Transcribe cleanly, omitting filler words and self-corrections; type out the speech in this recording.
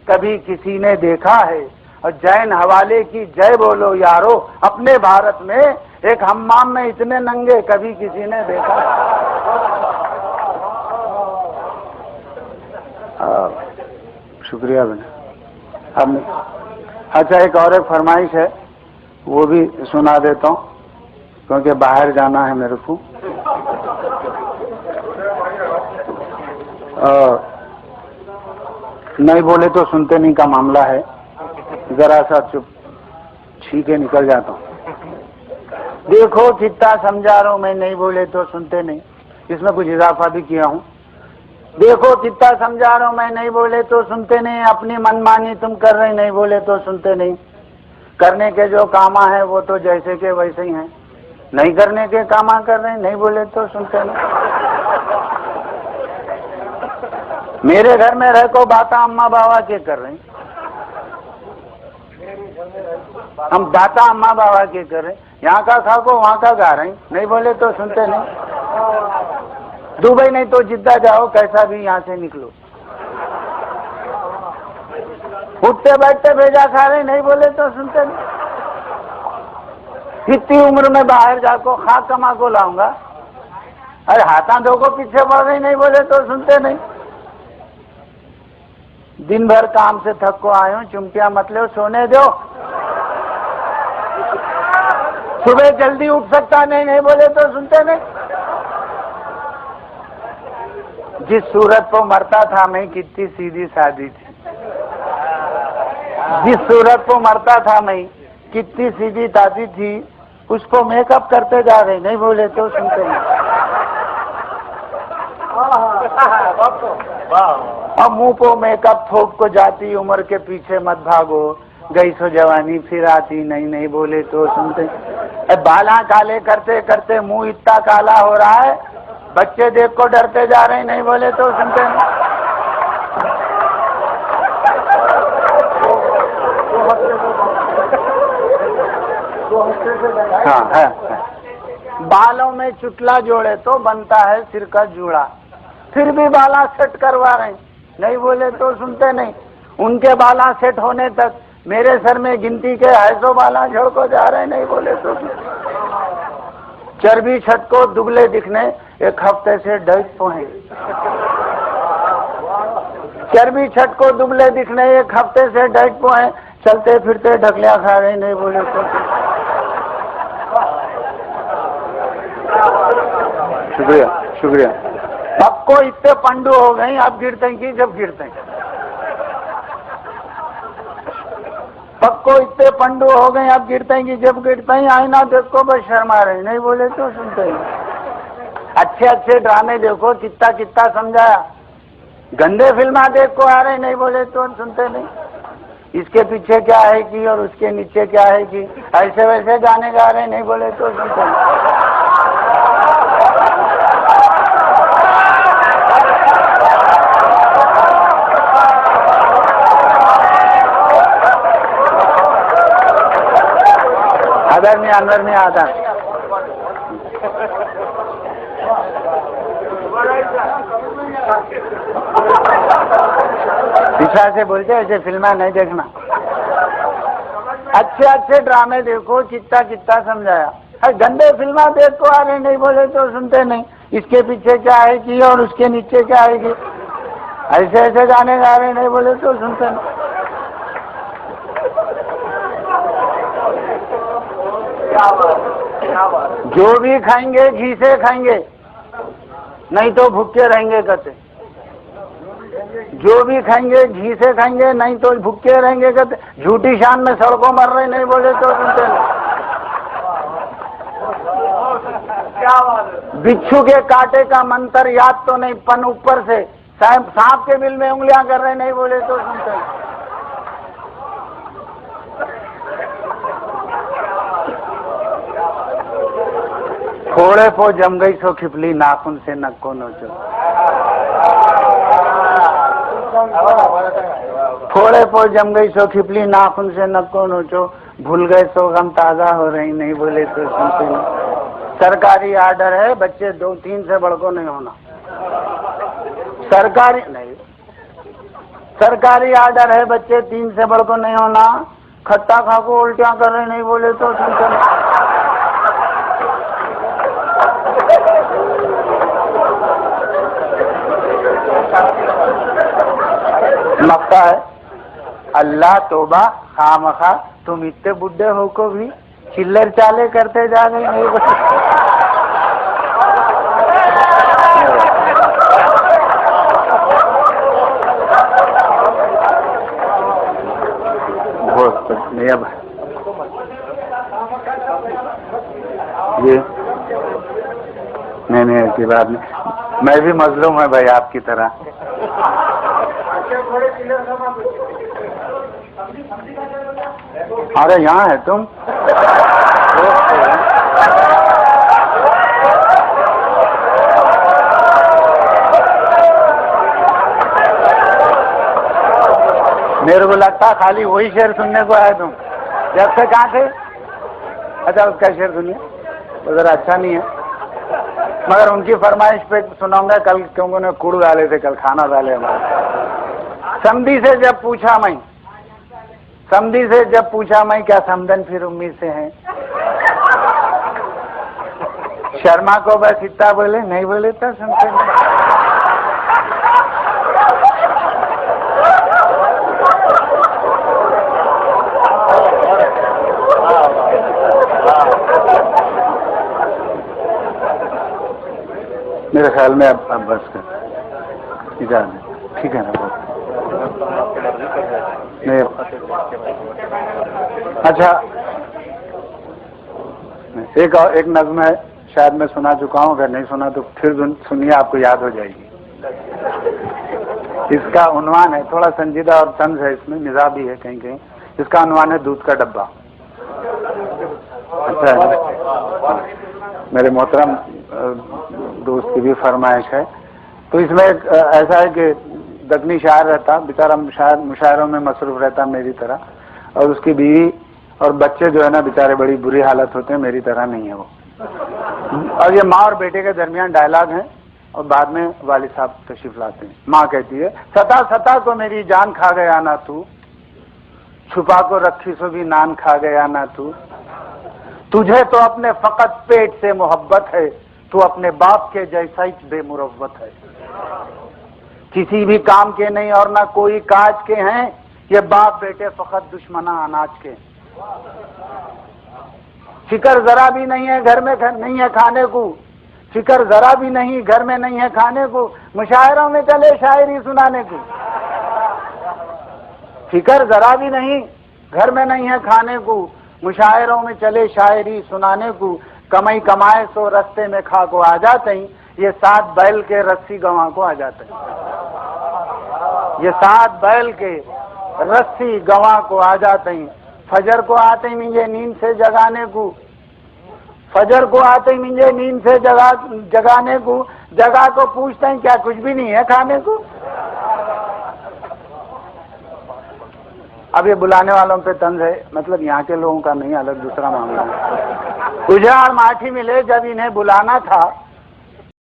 कभी किसी ने देखा है। और जैन हवाले की जय बोलो यारो, अपने भारत में एक हम्माम में इतने नंगे कभी किसी ने देखा। शुक्रिया बना। अब अच्छा, एक और एक फरमाइश है, वो भी सुना देता हूँ क्योंकि बाहर जाना है मेरे को। नहीं बोले तो सुनते नहीं का मामला है, जरा सा चुप छीके निकल जाता हूँ। देखो कितना समझा रहा हूँ मैं, नहीं बोले तो सुनते नहीं, इसमें कुछ इजाफा भी किया हूँ। देखो कितना समझा रहा हूँ मैं, नहीं बोले तो सुनते नहीं, अपनी मनमानी तुम कर रहे, नहीं बोले तो सुनते नहीं। करने के जो कामा है वो तो जैसे के वैसे ही हैं, नहीं करने के कामा कर रहे, नहीं बोले तो सुनते नहीं। मेरे घर में रह को बाता अम्मा बाबा के कर रहे, हम दाता अम्मा बाबा के कर रहे, यहाँ का खा को वहाँ का गा रहे, नहीं बोले तो सुनते नहीं। दुबई नहीं तो जिद्दा जाओ, कैसा भी यहाँ से निकलो। उठते बैठते भेजा खा रहे, नहीं बोले तो सुनते नहीं। इतनी उम्र में बाहर जाको खा कमा को लाऊंगा, अरे हाथा दो को पीछे पड़ रही, नहीं बोले तो सुनते नहीं। दिन भर काम से थक को आयो, चुमकिया मत लो, सोने दो। सुबह जल्दी उठ सकता नहीं, नहीं बोले तो सुनते नहीं। जिस सूरत को मरता था मैं कितनी सीधी सादी थी, जिस सूरत को मरता था मैं कितनी सीधी सादी थी, उसको मेकअप करते जा रहे, नहीं बोले तो सुनते नहीं। अब मुंह को मेकअप थोप को जाती उम्र के पीछे मत भागो, गई सो जवानी फिर आती, नहीं नहीं बोले तो सुनते। बाला काले करते करते मुंह इतना काला हो रहा है, बच्चे देख को डरते जा रहे, नहीं बोले तो सुनते नहीं। हाँ है। बालों में चुटला जोड़े तो बनता है सिर का जूड़ा, फिर भी बाला सेट करवा रहे, नहीं बोले तो सुनते नहीं। उनके बाला सेट होने तक मेरे सर में गिनती के 250 बाला झड़ को जा रहे, नहीं बोले तो सुनते। चर्बी छट को दुबले दिखने एक हफ्ते से डाइट पे हैं, चर्बी छट को दुबले दिखने एक हफ्ते से डाइट पे हैं, चलते फिरते ढकलियां खा रहे, नहीं बोले तो। शुक्रिया शुक्रिया। सबको इतने पंडू हो गए, अब गिरते हैं कि जब गिरते हैं। सबको इतने पंडू हो गए, अब गिरते हैं कि जब गिरते हैं। आईना देखो बस शर्मा रहे, नहीं बोले तो सुनते हैं। अच्छे अच्छे ड्रामे देखो, कितना कितना समझाया। गंदे फिल्मा देख को आ रहे, नहीं बोले तो सुनते नहीं। इसके पीछे क्या है कि और उसके नीचे क्या है कि, ऐसे वैसे गाने गा रहे, नहीं बोले तो सुनते नहीं। अंदर में आता पीछा से बोलते ऐसे फिल्में नहीं देखना। अच्छे अच्छे ड्रामे देखो, कितना कितना समझाया। गंदे फिल्में देख को आ रहे, नहीं बोले तो सुनते नहीं। इसके पीछे क्या है कि और उसके नीचे क्या है कि, ऐसे ऐसे गाने गा रहे, नहीं बोले तो सुनते नहीं। जो भी खाएंगे घी से खाएंगे, नहीं तो भूखे रहेंगे कहते। जो भी खाएंगे घी से खाएंगे, नहीं तो भूखे रहेंगे कहते। झूठी शान में सड़कों मर रहे, नहीं बोले तो सुनते नहीं। बिच्छू के कांटे का मंत्र याद तो नहीं, पन ऊपर से सांप के बिल में उंगलियां कर रहे, नहीं बोले तो सुनते नहीं। थोड़े पो जम गई सो खिपली, नाखून से नक्को नोचो। थोड़े पो जम गई सो खिपली, नाखून से नक्को नोचो। भूल गए सो गम ताजा हो रही, नहीं बोले तो सुनते नहीं। सरकारी आर्डर है, बच्चे 2-3 से बढ़ को नहीं होना। सरकारी नहीं, सरकारी आर्डर है बच्चे 3 से बढ़ को नहीं होना, खट्टा खा को उल्टियां कर रहे नहीं बोले तो सुनते नहीं। मक्का है अल्लाह तोबा खामखा, तुम इतने बुढ़े हो को भी चिल्लर चाले करते जा रहे नहीं बोले। नहीं अब ये नहीं ऐसी बात नहीं, मैं भी मजलूम है भाई आपकी तरह। अरे यहाँ है तुम मेरे को लगता खाली वही शेर सुनने को आए तुम, जब से कहाँ थे? अच्छा उसका शेर सुनिए, वो जरा अच्छा नहीं है, मगर उनकी फरमाइश पे सुनाऊंगा कल, क्योंकि उन्हें कुड़ डाले थे, कल खाना डाले हमारे। समधी से जब पूछा मैं क्या समदन फिर उम्मीद से हैं, शर्मा को बस इतना बोले, नहीं बोले तो सुनते नहीं। मेरे ख्याल में अब बस कर इजाजत, ठीक है ना? नहीं अच्छा, एक नज़्म है, शायद मैं सुना चुका हूँ, अगर नहीं सुना तो फिर सुनिए, आपको याद हो जाएगी। इसका उन्वान है, थोड़ा संजीदा और तंज है, इसमें मिजाज भी है कहीं कहीं। इसका उन्वान है दूध का डब्बा। अच्छा है, मेरे मोहतरम दोस्त की भी फरमाइश है। तो इसमें ऐसा है कि दक्कनी शायर रहता, बेचारा मुशायरों में मसरूफ रहता मेरी तरह, और उसकी बीवी और बच्चे जो है ना बेचारे बड़ी बुरी हालत होते हैं, मेरी तरह नहीं है वो। और ये माँ और बेटे के दरमियान डायलॉग है, और बाद में वालिद साहब तशरीफ लाते हैं। माँ कहती है, सता सता को मेरी जान खा गया ना तू, छुपा को रखी सो भी नान खा गया ना तू, तुझे तो अपने फकत पेट से मोहब्बत है, तू अपने बाप के जैसा ही बेमुरव्वत है। किसी भी काम के नहीं और ना कोई काज के हैं, ये बाप बेटे फकत दुश्मना अनाज के। फिक्र जरा भी नहीं है घर में नहीं है खाने को, फिक्र जरा भी नहीं घर में नहीं है खाने को, मुशायरों में चले शायरी सुनाने को। फिक्र जरा भी नहीं घर में नहीं है खाने को, मुशायरों में चले शायरी सुनाने को। कमाई कमाए सो रस्ते में खा को आ जाते ही, ये 7 बैल के रस्सी गंवा को आ जाते हैं। ये 7 बैल के रस्सी गंवा को आ जाते हैं। फजर को आते ही मुझे नींद से जगाने को, फजर को आते ही मुझे नींद से जगाने को, जगा को पूछते हैं क्या कुछ भी नहीं है खाने को। अब ये बुलाने वालों पे तंज है, मतलब यहाँ के लोगों का नहीं, अलग दूसरा मामला है। उजाड़ माठी मिले जब इन्हें बुलाना था,